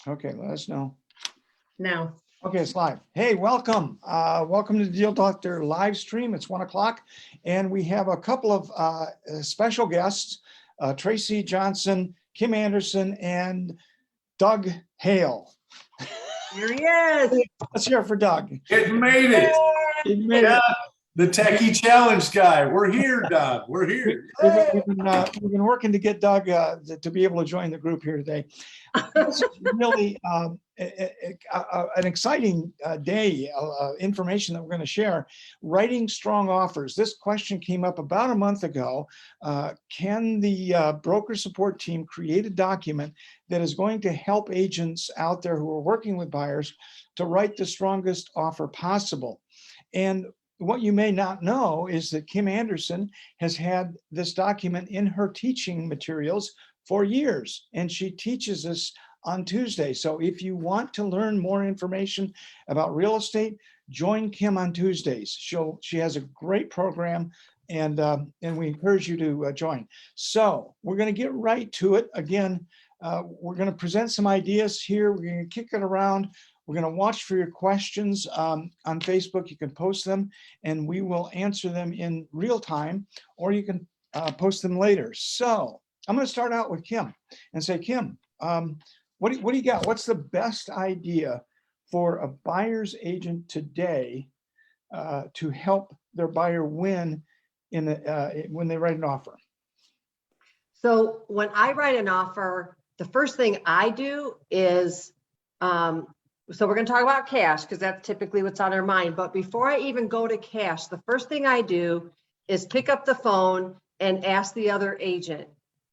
Okay, let us know. No. Okay, it's live. Hey, welcome. Welcome to the Deal Doctor live stream. It's 1 o'clock, and we have a couple of special guests, Tracy Johnson, Kim Anderson, and Doug Hale. Here he is. Let's hear it for Doug. It made it. He made Yeah, it. the techie challenge guy. We're here, Doug. We're here. We've been working to get Doug to be able to join the group here today. This is really an exciting day, information that we're going to share. Writing strong offers. This question came up about a month ago. Can the broker support team create a document that is going to help agents out there who are working with buyers to write the strongest offer possible? And what you may not know is that Kim Anderson has had this document in her teaching materials for years, and she teaches us on Tuesday. So if you want to learn more information about real estate, join Kim on Tuesdays. She has a great program, and we encourage you to join. So we're going to get right to it. Again, we're going to present some ideas here. We're going to kick it around. We're going to watch for your questions on Facebook. You can post them and we will answer them in real time, or you can post them later. So I'm going to start out with Kim and say, Kim, what do you got? What's the best idea for a buyer's agent today to help their buyer win when they write an offer? So when I write an offer, the first thing I do is, so we're going to talk about cash because that's typically what's on our mind. But before I even go to cash, the first thing I do is pick up the phone and ask the other agent,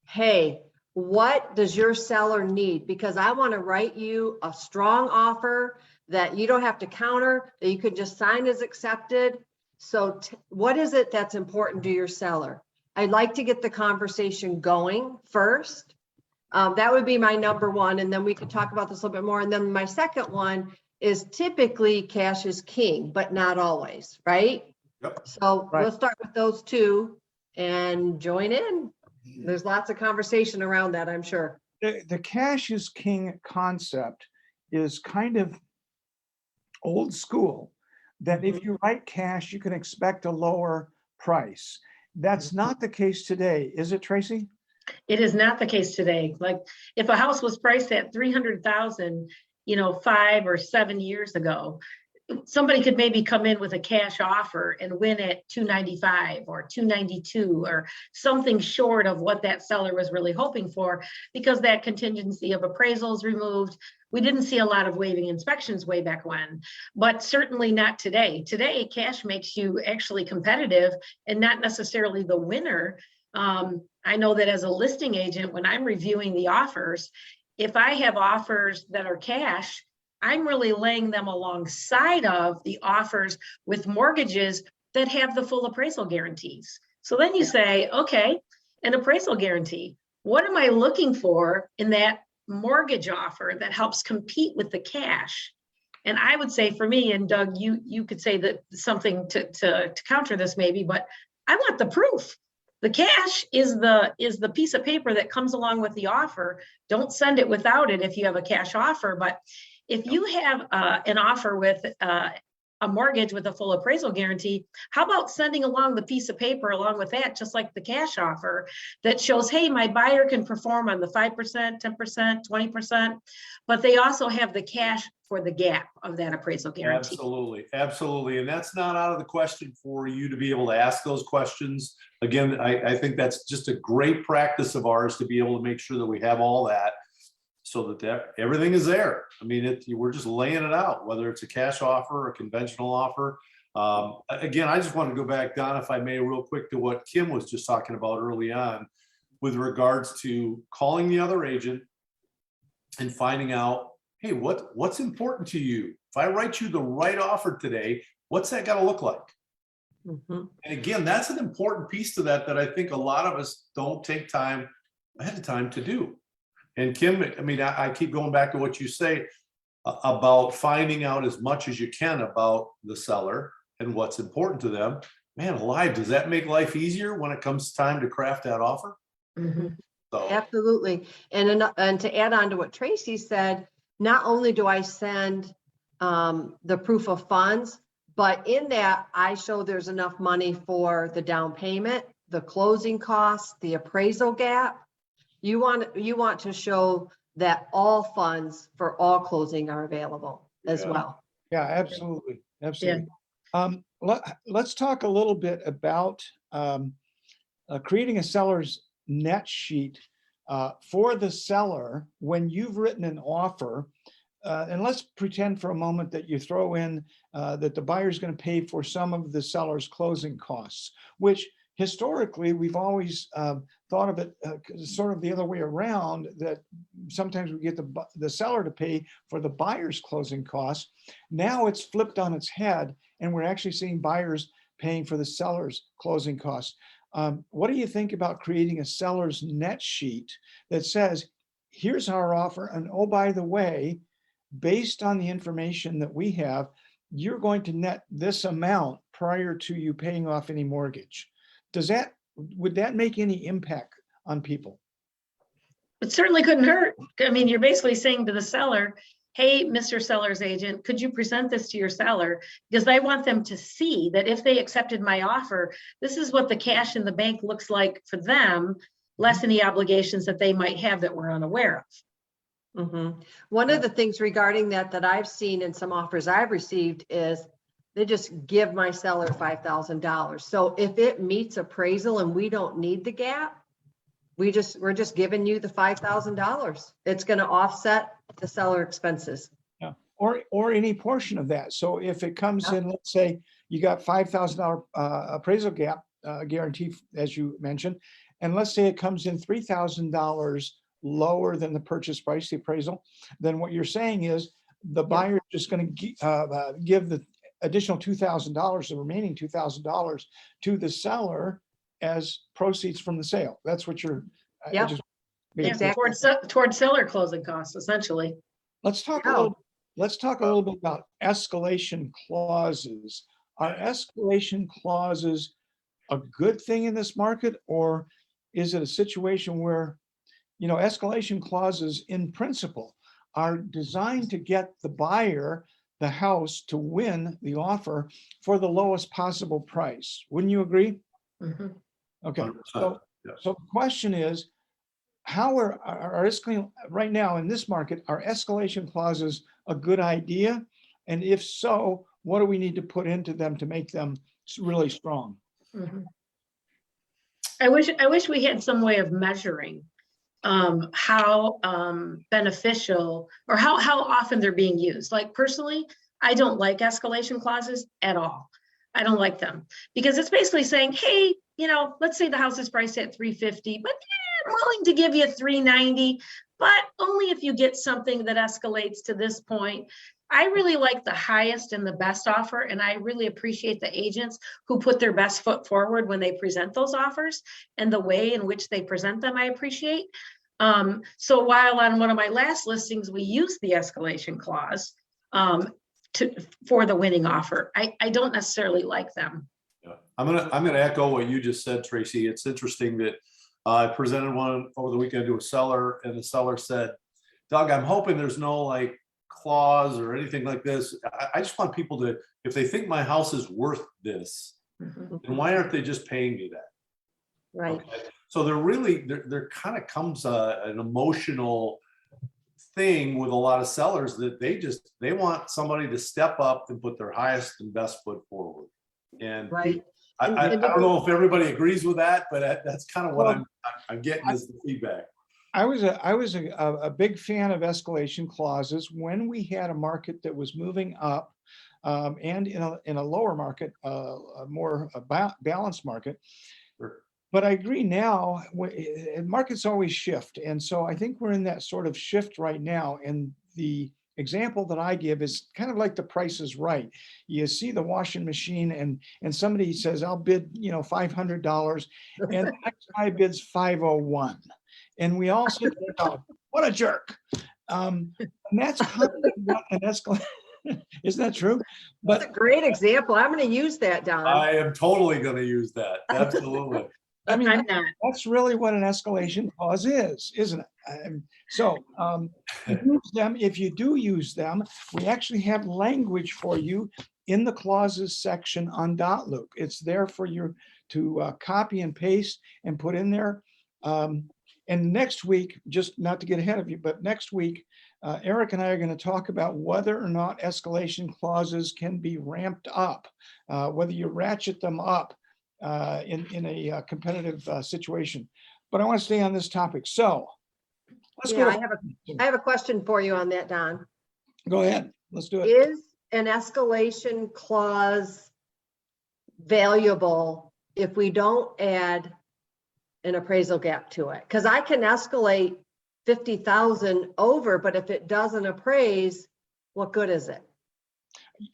hey, what does your seller need? Because I want to write you a strong offer that you don't have to counter, that you could just sign as accepted. So what is it that's important to your seller? I'd like to get the conversation going first. That would be my number one. And then we could talk about this a little bit more. And then my second one is typically cash is king, but not always, right? Yep. So Right. We'll start with those two and join in. There's lots of conversation around that, I'm sure. The cash is king concept is kind of old school, that if you write cash, you can expect a lower price. That's not the case today, is it, Tracy? It is not the case today. Like if a house was priced at 300,000, 5 or 7 years ago, somebody could maybe come in with a cash offer and win at 295 or 292 or something short of what that seller was really hoping for, because that contingency of appraisals removed. We didn't see a lot of waiving inspections way back when, but certainly not today. Today, cash makes you actually competitive and not necessarily the winner. I know that as a listing agent, when I'm reviewing the offers, if I have offers that are cash, I'm really laying them alongside of the offers with mortgages that have the full appraisal guarantees. So then you say, okay, an appraisal guarantee, what am I looking for in that mortgage offer that helps compete with the cash? And I would say for me, and Doug, you could say that something to counter this maybe, but I want the proof. The cash is the piece of paper that comes along with the offer. Don't send it without it if you have a cash offer. But if you have an offer with a mortgage with a full appraisal guarantee, how about sending along the piece of paper along with that, just like the cash offer, that shows, hey, my buyer can perform on the 5%, 10%, 20%, but they also have the cash for the gap of that appraisal guarantee. Absolutely. Absolutely. And that's not out of the question for you to be able to ask those questions. Again, I think that's just a great practice of ours to be able to make sure that we have all that so that everything is there. I mean, we're just laying it out, whether it's a cash offer or a conventional offer. Again, I just want to go back, Don, if I may, real quick to what Kim was just talking about early on with regards to calling the other agent and finding out, hey, what's important to you? If I write you the right offer today, what's that got to look like? And again, that's an important piece to that I think a lot of us don't take time ahead of time to do. And Kim, I mean, I keep going back to what you say about finding out as much as you can about the seller and what's important to them. Man alive, does that make life easier when it comes time to craft that offer? Mm-hmm. So. Absolutely. And to add on to what Tracy said, not only do I send the proof of funds, but in that I show there's enough money for the down payment, the closing costs, the appraisal gap. You want to show that all funds for all closing are available as Yeah. well. Yeah, absolutely, absolutely. Let's talk a little bit about creating a seller's net sheet for the seller when you've written an offer. And let's pretend for a moment that you throw in that the buyer's going to pay for some of the seller's closing costs, which historically we've always thought of it sort of the other way around, that sometimes we get the seller to pay for the buyer's closing costs. Now it's flipped on its head, and we're actually seeing buyers paying for the seller's closing costs. What do you think about creating a seller's net sheet that says, here's our offer, and oh, by the way, based on the information that we have, you're going to net this amount prior to you paying off any mortgage? Would that make any impact on people? It certainly couldn't hurt. I mean, you're basically saying to the seller, hey, Mr. Seller's agent, could you present this to your seller? Because I want them to see that if they accepted my offer, this is what the cash in the bank looks like for them, less any obligations that they might have that we're unaware of. Mm-hmm. One of the things regarding that I've seen in some offers I've received is they just give my seller $5,000. So if it meets appraisal and we don't need the gap, we're just giving you the $5,000. It's going to offset the seller expenses. Yeah, or any portion of that. So if it comes in, let's say you got $5,000 appraisal gap guarantee, as you mentioned, and let's say it comes in $3,000 lower than the purchase price, the appraisal, then what you're saying is the buyer is just going to give the additional $2,000, the remaining $2,000 to the seller as proceeds from the sale. That's what you're. Yep. Exactly. Towards seller closing costs, essentially. Let's talk a little bit about escalation clauses. Are escalation clauses a good thing in this market, or is it a situation where, escalation clauses in principle are designed to get the buyer, the house, to win the offer for the lowest possible price? Wouldn't you agree? Mm-hmm. Okay. 100%, So the question is, how are right now in this market, are escalation clauses a good idea? And if so, what do we need to put into them to make them really strong? Mm-hmm. I wish we had some way of measuring how beneficial or how often they're being used. Like personally, I don't like escalation clauses at all. I don't like them because it's basically saying, hey, let's say the house is priced at $350, but I'm willing to give you $390, but only if you get something that escalates to this point. I really like the highest and the best offer, and I really appreciate the agents who put their best foot forward when they present those offers, and the way in which they present them, I appreciate. So while on one of my last listings, we used the escalation clause for the winning offer, I don't necessarily like them. Yeah. I'm gonna echo what you just said, Tracy. It's interesting that I presented one over the weekend to a seller, and the seller said, Doug, I'm hoping there's no clause or anything like this. I just want people to, if they think my house is worth this, then why aren't they just paying me that? Right. Okay. So there kind of comes an emotional thing with a lot of sellers that they want somebody to step up and put their highest and best foot forward. And Right. I don't know if everybody agrees with that, but that's kind of what I'm getting as the feedback. I was a big fan of escalation clauses when we had a market that was moving up, and in a lower market, a more balanced market. Sure. But I agree now, markets always shift. And so I think we're in that sort of shift right now. And the example that I give is kind of like the Price is Right. You see the washing machine and somebody says, I'll bid, $500, and the next guy bids 501. And we all sit there going, what a jerk. And that's kind of what an escalation. Isn't that true? But That's a great example. I'm going to use that, Don. I am totally going to use that. Absolutely. I mean, I'm not. that's really what an escalation clause is, isn't it? So use them. If you do use them, we actually have language for you in the clauses section on .loop. It's there for you to copy and paste and put in there. And next week, just not to get ahead of you, but next week, Eric and I are going to talk about whether or not escalation clauses can be ramped up, whether you ratchet them up in a competitive situation. But I want to stay on this topic. So let's Yeah, go. I have a question for you on that, Don. Go ahead. Let's do it. Is an escalation clause valuable if we don't add an appraisal gap to it? Because I can escalate 50,000 over, but if it doesn't appraise, what good is it?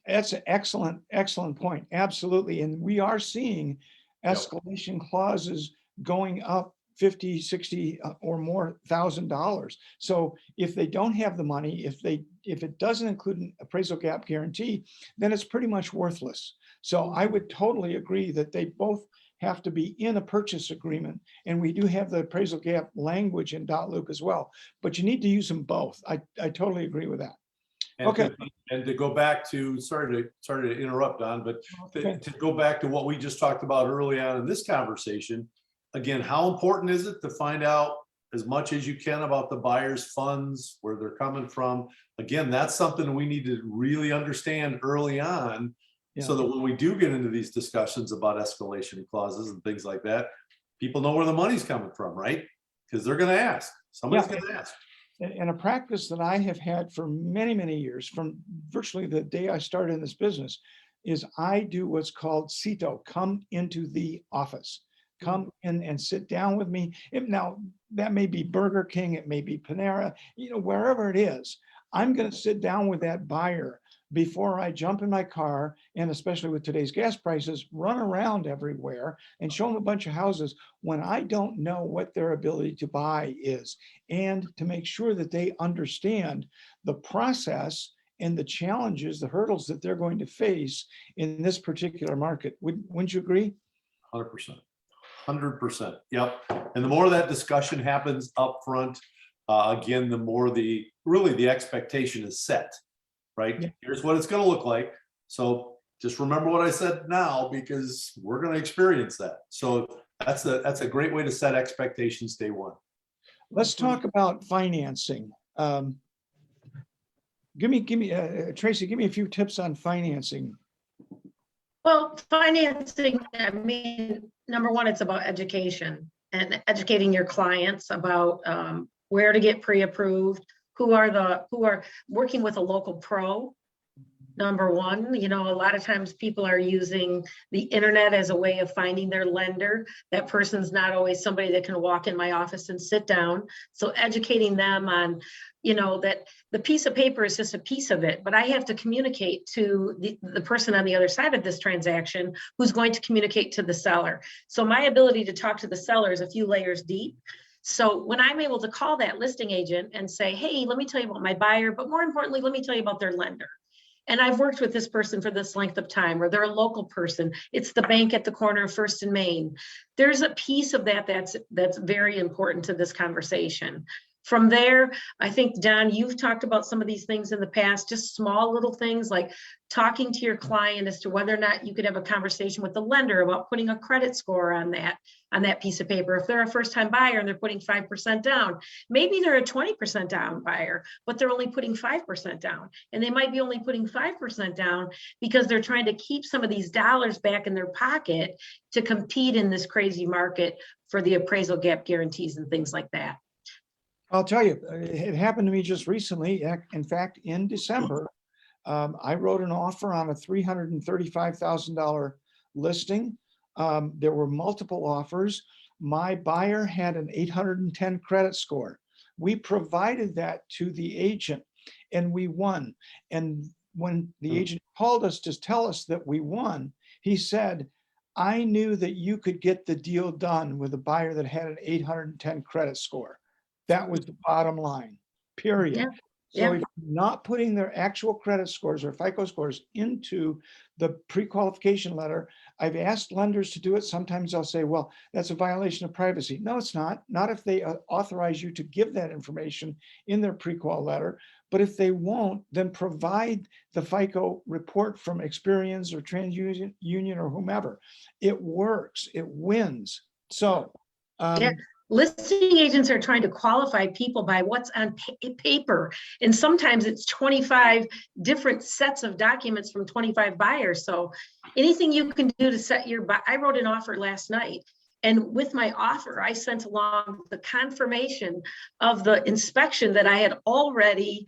That's an excellent point. Absolutely. And we are seeing escalation clauses going up 50, 60 or more $1,000. So if they don't have the money, if it doesn't include an appraisal gap guarantee, then it's pretty much worthless. So I would totally agree that they both have to be in a purchase agreement. And we do have the appraisal gap language in .loop as well, but you need to use them both. I totally agree with that. And Okay. To go back to, sorry to interrupt, Don, but to go back to what we just talked about early on in this conversation, again, how important is it to find out as much as you can about the buyer's funds, where they're coming from? Again, that's something we need to really understand early on, so that when we do get into these discussions about escalation clauses and things like that, people know where the money's coming from, right? Because they're going to ask. Somebody's going to ask. And a practice that I have had for many, many years, from virtually the day I started in this business, is I do what's called CITO, come into the office, come in and sit down with me. Now, that may be Burger King, it may be Panera, wherever it is, I'm going to sit down with that buyer before I jump in my car, and especially with today's gas prices, run around everywhere and show them a bunch of houses when I don't know what their ability to buy is, and to make sure that they understand the process and the challenges, the hurdles that they're going to face in this particular market. Wouldn't you agree? 100%. 100%. Yep. And the more that discussion happens up front, again, the more the expectation is set. Right? Yeah. Here's what it's going to look like. So just remember what I said now, because we're going to experience that. So that's a great way to set expectations day one. Let's talk about financing. Give me, Tracy, give me a few tips on financing. Well, financing, I mean, number one, it's about education and educating your clients about where to get pre-approved, who are working with a local pro. Number one, a lot of times people are using the internet as a way of finding their lender. That person's not always somebody that can walk in my office and sit down. So educating them on, that the piece of paper is just a piece of it, but I have to communicate to the person on the other side of this transaction who's going to communicate to the seller. So my ability to talk to the seller is a few layers deep. So when I'm able to call that listing agent and say, hey, let me tell you about my buyer, but more importantly, let me tell you about their lender. And I've worked with this person for this length of time, or they're a local person. It's the bank at the corner of First and Main. There's a piece of that that's very important to this conversation. From there, I think, Don, you've talked about some of these things in the past, just small little things like talking to your client as to whether or not you could have a conversation with the lender about putting a credit score on that piece of paper. If they're a first-time buyer and they're putting 5% down, maybe they're a 20% down buyer, but they're only putting 5% down. And they might be only putting 5% down because they're trying to keep some of these dollars back in their pocket to compete in this crazy market for the appraisal gap guarantees and things like that. I'll tell you, it happened to me just recently. In fact, in December, I wrote an offer on a $335,000 listing. There were multiple offers. My buyer had an 810 credit score. We provided that to the agent and we won. And when the agent called us to tell us that we won, he said, I knew that you could get the deal done with a buyer that had an 810 credit score. That was the bottom line, period. Yeah. So Yeah. if you're not putting their actual credit scores or FICO scores into the pre-qualification letter, I've asked lenders to do it. Sometimes they'll say, well, that's a violation of privacy. No, it's not. Not if they authorize you to give that information in their pre-qual letter. But if they won't, then provide the FICO report from Experian or TransUnion or whomever. It works. It wins. So Yeah. Listing agents are trying to qualify people by what's on paper. And sometimes it's 25 different sets of documents from 25 buyers. So anything you can do to set I wrote an offer last night. And with my offer, I sent along the confirmation of the inspection that I had already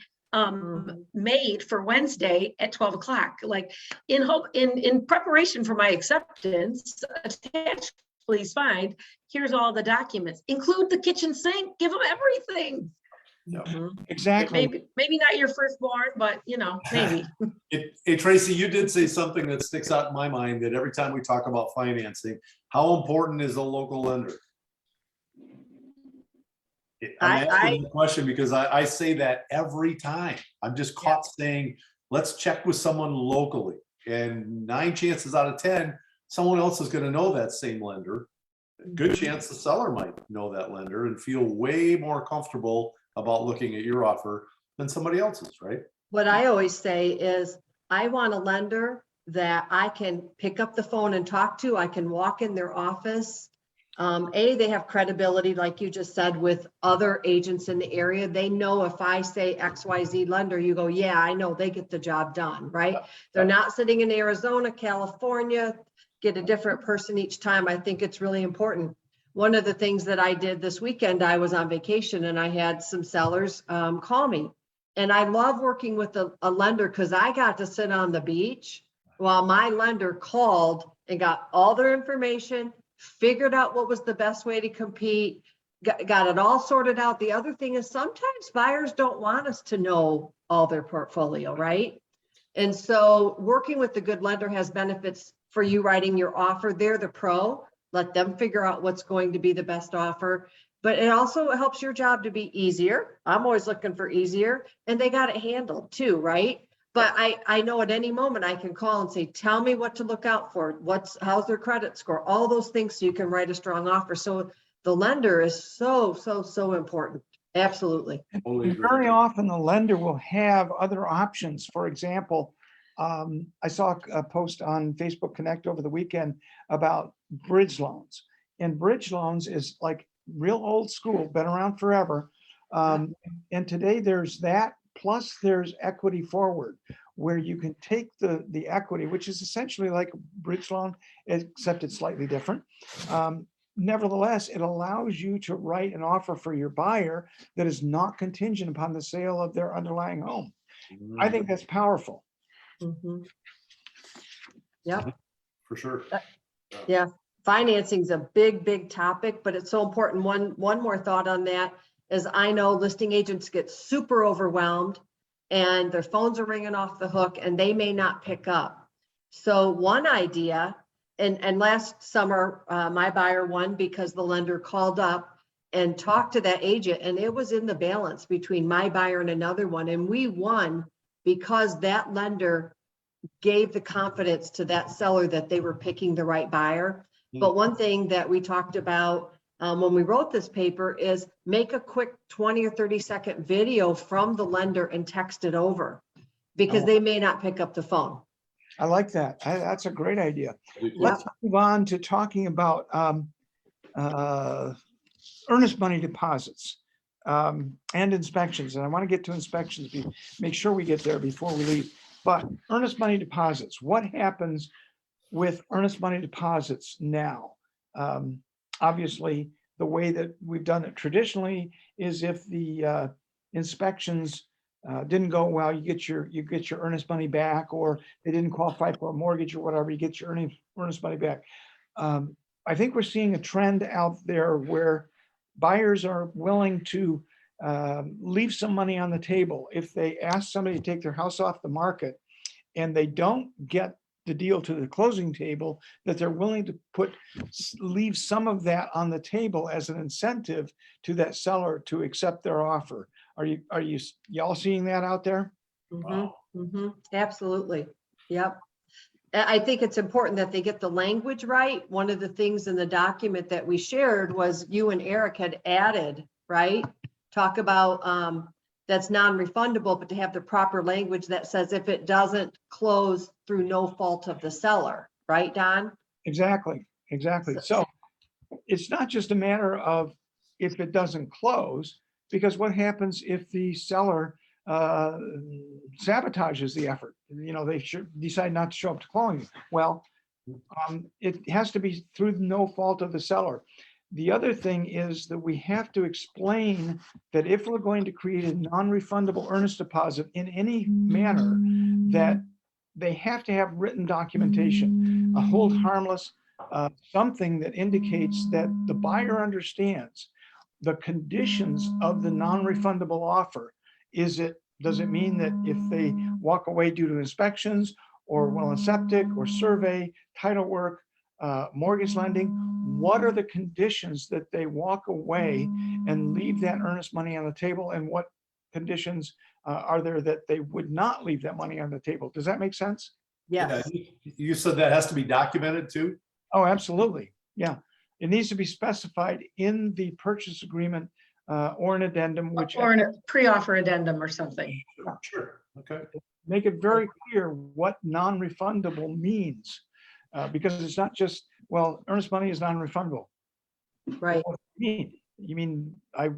made for Wednesday at 12 o'clock. Like in preparation for my acceptance, attached, please find, here's all the documents, include the kitchen sink, give them everything. exactly. Maybe not your firstborn, but maybe. Hey, Tracy, you did say something that sticks out in my mind, that every time we talk about financing, how important is a local lender? I'm asking the question because I say that every time. I'm just caught saying, let's check with someone locally. And 9 chances out of 10, someone else is going to know that same lender. Good chance the seller might know that lender and feel way more comfortable about looking at your offer than somebody else's, right? What I always say is, I want a lender that I can pick up the phone and talk to. I can walk in their office. They have credibility, like you just said, with other agents in the area. They know if I say XYZ lender, you go, yeah, I know, they get the job done, right? They're not sitting in Arizona, California, get a different person each time. I think it's really important. One of the things that I did this weekend, I was on vacation and I had some sellers call me. And I love working with a lender because I got to sit on the beach while my lender called and got all their information, figured out what was the best way to compete, got it all sorted out. The other thing is sometimes buyers don't want us to know all their portfolio, right? And so working with the good lender has benefits for you writing your offer. They're the pro. Let them figure out what's going to be the best offer. But it also helps your job to be easier. I'm always looking for easier. And they got it handled too, right? But I know at any moment I can call and say, tell me what to look out for. How's their credit score? All those things so you can write a strong offer. So the lender is so important. Absolutely. Totally agree. Very often the lender will have other options. For example, I saw a post on Facebook Connect over the weekend about bridge loans. And bridge loans is like real old school, been around forever. And today there's that, plus there's equity forward, where you can take the equity, which is essentially like a bridge loan, except it's slightly different. Nevertheless, it allows you to write an offer for your buyer that is not contingent upon the sale of their underlying home. I think that's powerful. Mm-hmm. Yeah, For sure. yeah. Financing is a big topic, but it's so important. One more thought on that is, I know listing agents get super overwhelmed and their phones are ringing off the hook and they may not pick up. So one idea, and last summer, my buyer won because the lender called up and talked to that agent, and it was in the balance between my buyer and another one. And we won because that lender gave the confidence to that seller that they were picking the right buyer. But one thing that we talked about when we wrote this paper is make a quick 20 or 30-second video from the lender and text it over, because they may not pick up the phone. I like that. That's a great idea. Yep. Let's move on to talking about earnest money deposits and inspections. And I want to get to inspections, make sure we get there before we leave. But earnest money deposits, what happens with earnest money deposits now? Obviously, the way that we've done it traditionally is if the inspections didn't go well, you get your earnest money back, or they didn't qualify for a mortgage or whatever, you get your earnest money back. I think we're seeing a trend out there where buyers are willing to leave some money on the table. If they ask somebody to take their house off the market and they don't get the deal to the closing table, that they're willing to leave some of that on the table as an incentive to that seller to accept their offer. Are you y'all seeing that out there? Wow. Absolutely. Yep. I think it's important that they get the language right. One of the things in the document that we shared was you and Eric had added, right? Talk about that's non-refundable, but to have the proper language that says if it doesn't close through no fault of the seller, right, Don? Exactly, exactly. So it's not just a matter of if it doesn't close, because what happens if the seller sabotages the effort? You know, they should decide not to show up to closing. Well, it has to be through no fault of the seller. The other thing is that we have to explain that if we're going to create a non-refundable earnest deposit in any manner, that they have to have written documentation, a hold harmless, something that indicates that the buyer understands the conditions of the non-refundable offer. Does it mean that if they walk away due to inspections or well and septic or survey, title work, mortgage lending, what are the conditions that they walk away and leave that earnest money on the table, and what conditions are there that they would not leave that money on the table? Does that make sense? Yes. Yeah, you said that has to be documented too? Oh, absolutely. Yeah. It needs to be specified in the purchase agreement or an addendum, which Or a pre-offer addendum or something. Sure, okay. make it very clear what non-refundable means. Because it's not just, well, earnest money is non-refundable. Right. What do you mean? You mean I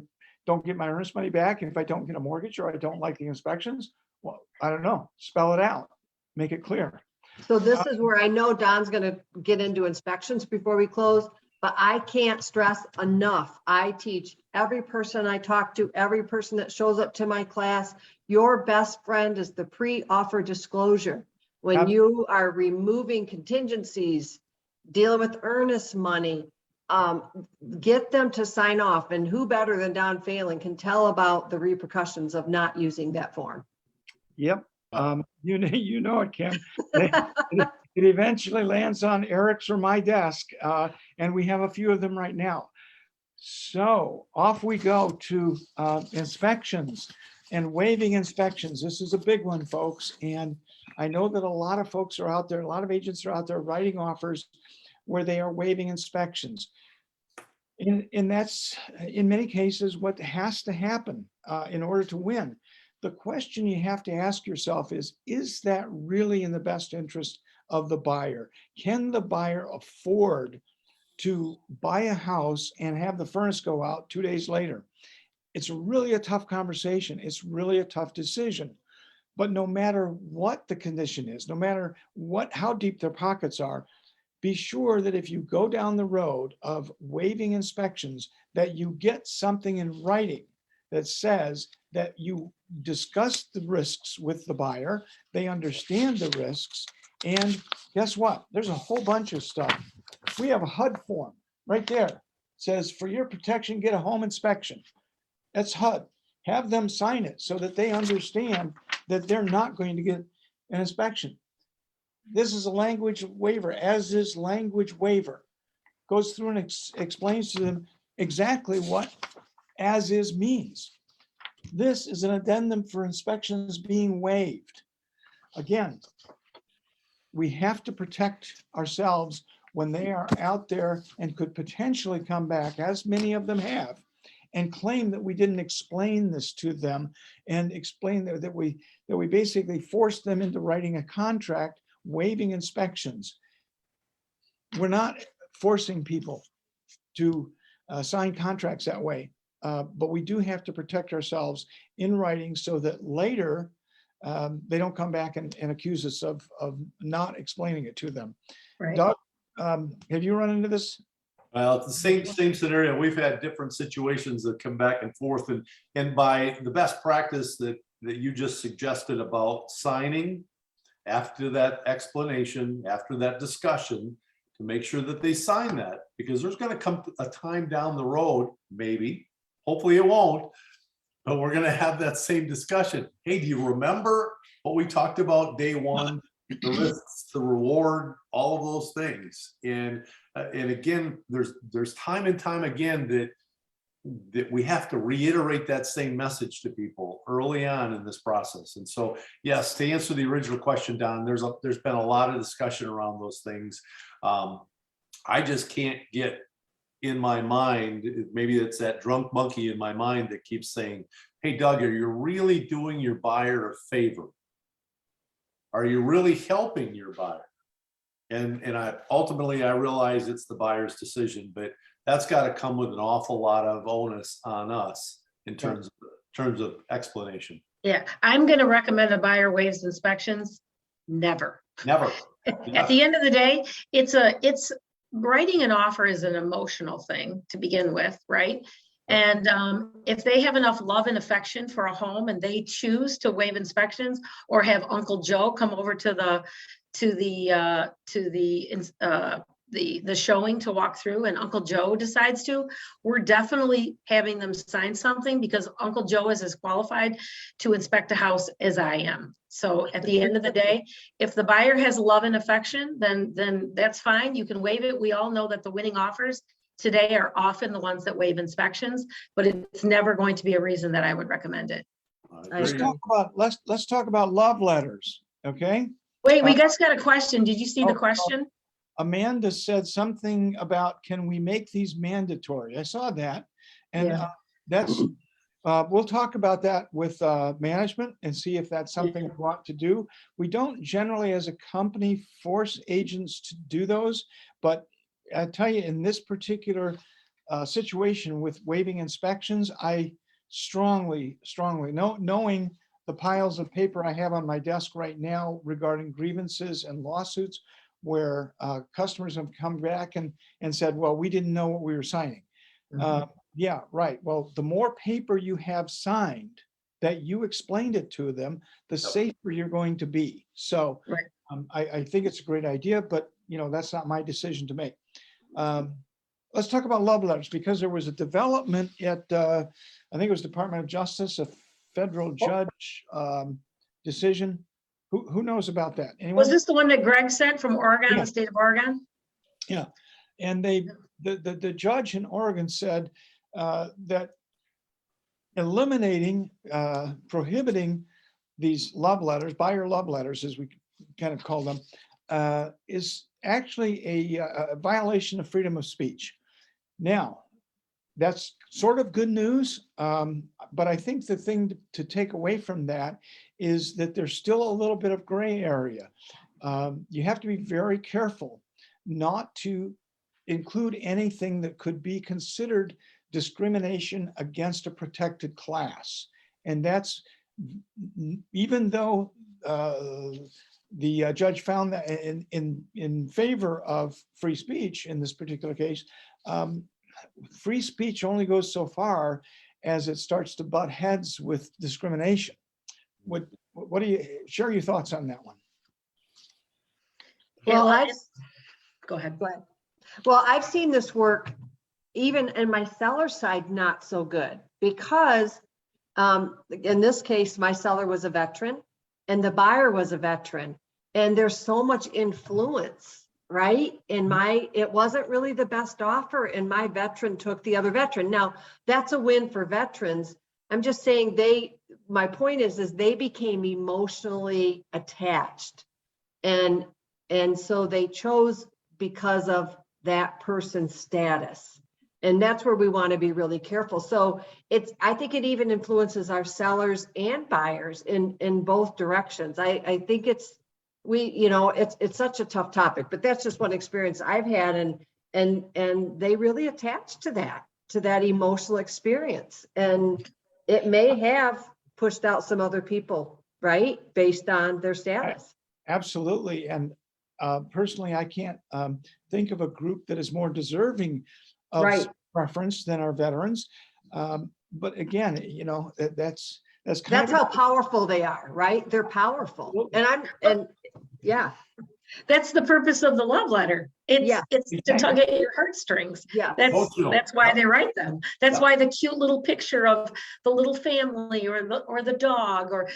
don't get my earnest money back if I don't get a mortgage, or I don't like the inspections? Well, I don't know. Spell it out. Make it clear. So this is where I know Don's gonna get into inspections before we close, but I can't stress enough. I teach every person I talk to, every person that shows up to my class, your best friend is the pre-offer disclosure. When you are removing contingencies, dealing with earnest money, get them to sign off. And who better than Don Phelan can tell about the repercussions of not using that form? Yep. You know it, Kim. It eventually lands on Eric's or my desk, and we have a few of them right now. So off we go to inspections and waiving inspections. This is a big one, folks. And I know that a lot of folks are out there, a lot of agents are out there writing offers where they are waiving inspections. And that's, in many cases, what has to happen in order to win. The question you have to ask yourself is that really in the best interest of the buyer? Can the buyer afford to buy a house and have the furnace go out 2 days later? It's really a tough conversation. It's really a tough decision. But no matter what the condition is, no matter how deep their pockets are, be sure that if you go down the road of waiving inspections, that you get something in writing that says that you discuss the risks with the buyer, they understand the risks, and guess what? There's a whole bunch of stuff. We have a HUD form right there. It says, for your protection, get a home inspection. That's HUD. Have them sign it so that they understand that they're not going to get an inspection. This is a language waiver, as is language waiver. Goes through and explains to them exactly what as is means. This is an addendum for inspections being waived. Again, we have to protect ourselves when they are out there and could potentially come back, as many of them have, and claim that we didn't explain this to them and explain that we basically forced them into writing a contract waiving inspections. We're not forcing people to sign contracts that way, but we do have to protect ourselves in writing so that later they don't come back and accuse us of not explaining it to them. Right. Doug, have you run into this? Well, it's the same scenario. We've had different situations that come back and forth, and by the best practice that you just suggested about signing after that explanation, after that discussion, to make sure that they sign that, because there's going to come a time down the road, maybe, hopefully it won't, but we're going to have that same discussion. Hey, do you remember what we talked about day one? The risks, the reward, all of those things. And again, there's time and time again that that we have to reiterate that same message to people early on in this process. And so, yes, to answer the original question, Don, there's been a lot of discussion around those things. I just can't get in my mind, maybe it's that drunk monkey in my mind that keeps saying, hey, Doug, are you really doing your buyer a favor? Are you really helping your buyer? And ultimately I realize it's the buyer's decision, but that's got to come with an awful lot of onus on us in terms of explanation. Yeah, I'm going to recommend a buyer waives inspections. Never. Never. At the end of the day, it's writing an offer is an emotional thing to begin with, right? And if they have enough love and affection for a home and they choose to waive inspections or have Uncle Joe come over to the showing to walk through, and Uncle Joe decides to, we're definitely having them sign something, because Uncle Joe is as qualified to inspect a house as I am. So at the end of the day, if the buyer has love and affection, then that's fine. You can waive it. We all know that the winning offers today are often the ones that waive inspections, but it's never going to be a reason that I would recommend it. Let's talk about love letters, okay? Wait, we just got a question. Did you see the question? Amanda said something about, can we make these mandatory? I saw that. And Yeah. that's, we'll talk about that with management and see if that's something we want to do. We don't generally as a company force agents to do those, but I tell you, in this particular situation with waiving inspections, I strongly, knowing the piles of paper I have on my desk right now regarding grievances and lawsuits, where customers have come back and said, well, we didn't know what we were signing. Yeah, right. Well, the more paper you have signed that you explained it to them, the safer you're going to be. So I think it's a great idea, but that's not my decision to make. Let's talk about love letters, because there was a development at, I think it was Department of Justice, a federal judge decision. Who knows about that? Anyone? Was this the one that Greg sent from Oregon, Yeah. the state of Oregon? Yeah, and the judge in Oregon said that eliminating, prohibiting these love letters, buyer love letters, as we kind of call them, is actually a violation of freedom of speech. Now, that's sort of good news, but I think the thing to take away from that is that there's still a little bit of gray area. You have to be very careful not to include anything that could be considered discrimination against a protected class. And that's, even though the judge found that in favor of free speech in this particular case, free speech only goes so far as it starts to butt heads with discrimination. What do you share your thoughts on that one? Well, Go ahead. Well, I've seen this work even in my seller side, not so good, because in this case, my seller was a veteran and the buyer was a veteran, and there's so much influence, right? It wasn't really the best offer, and my veteran took the other veteran. Now, that's a win for veterans. I'm just saying my point is they became emotionally attached, and so they chose because of that person's status. And that's where we want to be really careful. So I think it even influences our sellers and buyers in both directions. I think it's such a tough topic, but that's just one experience I've had, and they really attach to that emotional experience. And it may have pushed out some other people, right? Based on their status. Absolutely. And personally, I can't think of a group that is more deserving of preference than our veterans. But again, that's how powerful they are, right? They're powerful. Yeah. That's the purpose of the love letter. It's to tug at your heartstrings. Yeah. That's why they write them. That's why the cute little picture of the little family or the dog, or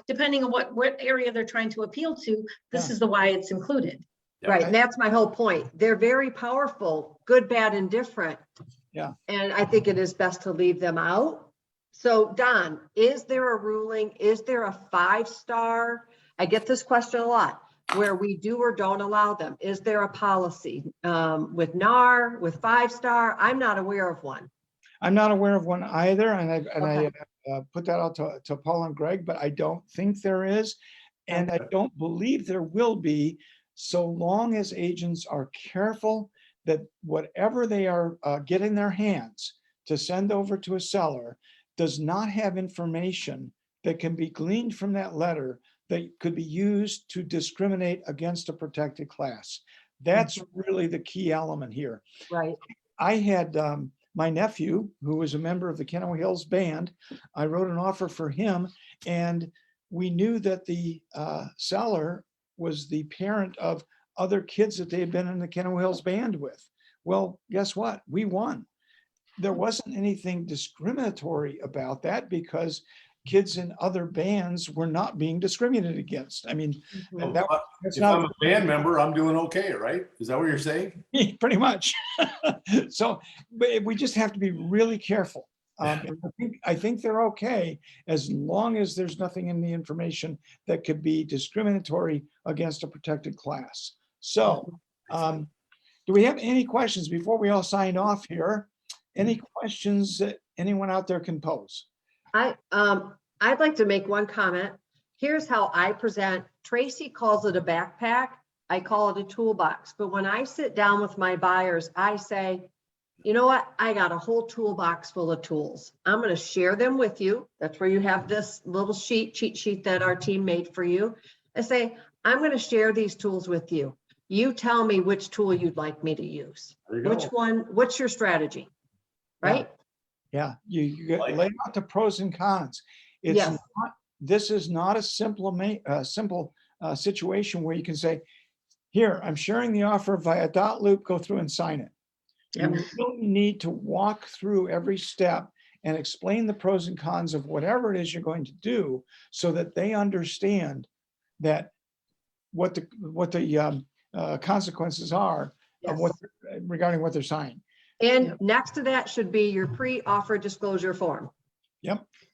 depending on what area they're trying to appeal to, this is why it's included. Right. And that's my whole point. They're very powerful, good, bad, and different. Yeah. And I think it is best to leave them out. So Don, is there a ruling? Is there a 5-star? I get this question a lot, where we do or don't allow them. Is there a policy with NAR, with 5-star? I'm not aware of one. I'm not aware of one either, and Okay. I put that out to Paul and Greg, but I don't think there is. And I don't believe there will be, so long as agents are careful that whatever they are getting their hands to send over to a seller does not have information that can be gleaned from that letter that could be used to discriminate against a protected class. That's really the key element here. Right. I had my nephew, who was a member of the Kennel Hills Band. I wrote an offer for him, and we knew that the seller was the parent of other kids that they had been in the Kennel Hills Band with. Well, guess what? We won. There wasn't anything discriminatory about that because kids in other bands were not being discriminated against. I mean, Mhm. that's If I'm not a band member, I'm doing okay, right? Is that what you're saying? pretty much. So, but we just have to be really careful. And I think they're okay as long as there's nothing in the information that could be discriminatory against a protected class. So, do we have any questions before we all sign off here? Any questions that anyone out there can pose? I'd like to make one comment. Here's how I present. Tracy calls it a backpack. I call it a toolbox. But when I sit down with my buyers, I say, you know what? I got a whole toolbox full of tools. I'm going to share them with you. That's where you have this little cheat sheet that our team made for you. I say, I'm going to share these tools with you. You tell me which tool you'd like me to use. There you go. Which one, what's your strategy? Right? Yeah, you get Like- lay out the pros and cons. It's Yes. not, this is not a simple situation where you can say, here, I'm sharing the offer via dot loop, go through and sign it. Yep. You really need to walk through every step and explain the pros and cons of whatever it is you're going to do so that they understand that what the consequences are of Yes. regarding what they're signing. And Yep. next to that should be your pre-offer disclosure form.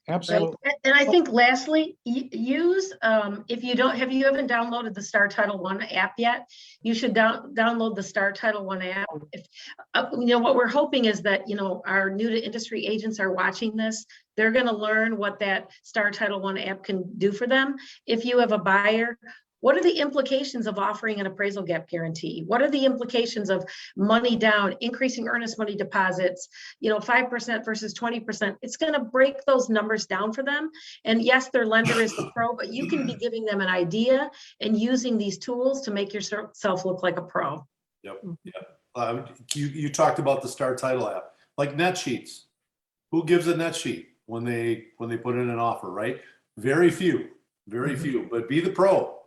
Absolutely. And I think lastly, use, if you haven't downloaded the Star Title One app yet, you should download the Star Title One app. If, what we're hoping is that, our new to industry agents are watching this. They're going to learn what that Star Title One app can do for them. If you have a buyer, what are the implications of offering an appraisal gap guarantee? What are the implications of money down, increasing earnest money deposits, 5% versus 20%? It's going to break those numbers down for them. And yes, their lender is the pro, but you can be giving them an idea and using these tools to make yourself look like a pro. Yep. You talked about the Star Title app, like net sheets. Who gives a net sheet when they put in an offer, right? Very few, but be the pro.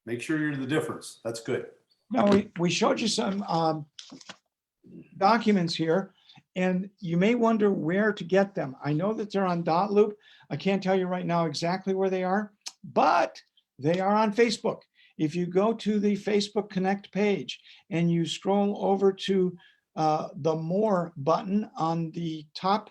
Make sure you're the difference. That's good. Now, we showed you some documents here, and you may wonder where to get them. I know that they're on dot loop. I can't tell you right now exactly where they are, but they are on Facebook. If you go to the Facebook Connect page and you scroll over to the More button on the top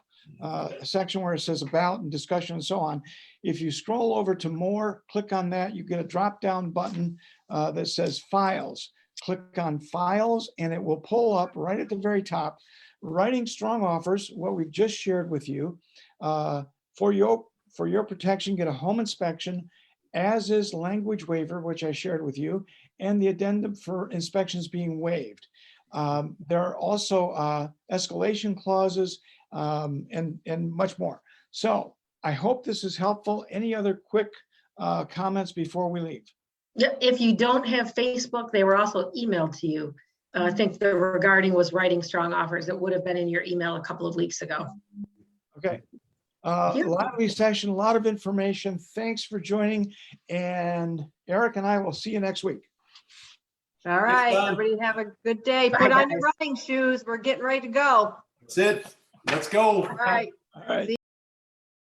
section where it says About and Discussion and so on, if you scroll over to More, click on that, you get a drop-down button that says Files. Click on Files, and it will pull up right at the very top, Writing Strong Offers, what we've just shared with you. For your protection, get a home inspection, as is language waiver, which I shared with you, and the addendum for inspections being waived. There are also escalation clauses and much more. So I hope this is helpful. Any other quick comments before we leave? Yeah, if you don't have Facebook, they were also emailed to you. I think the regarding was Writing Strong Offers. It would have been in your email a couple of weeks ago. Okay. you. Lively session, a lot of information. Thanks for joining. And Eric and I will see you next week. All right, Don. everybody have a good day. Bye, Put on your guys. running shoes. We're getting ready to go. That's it. Let's go. All right. All right.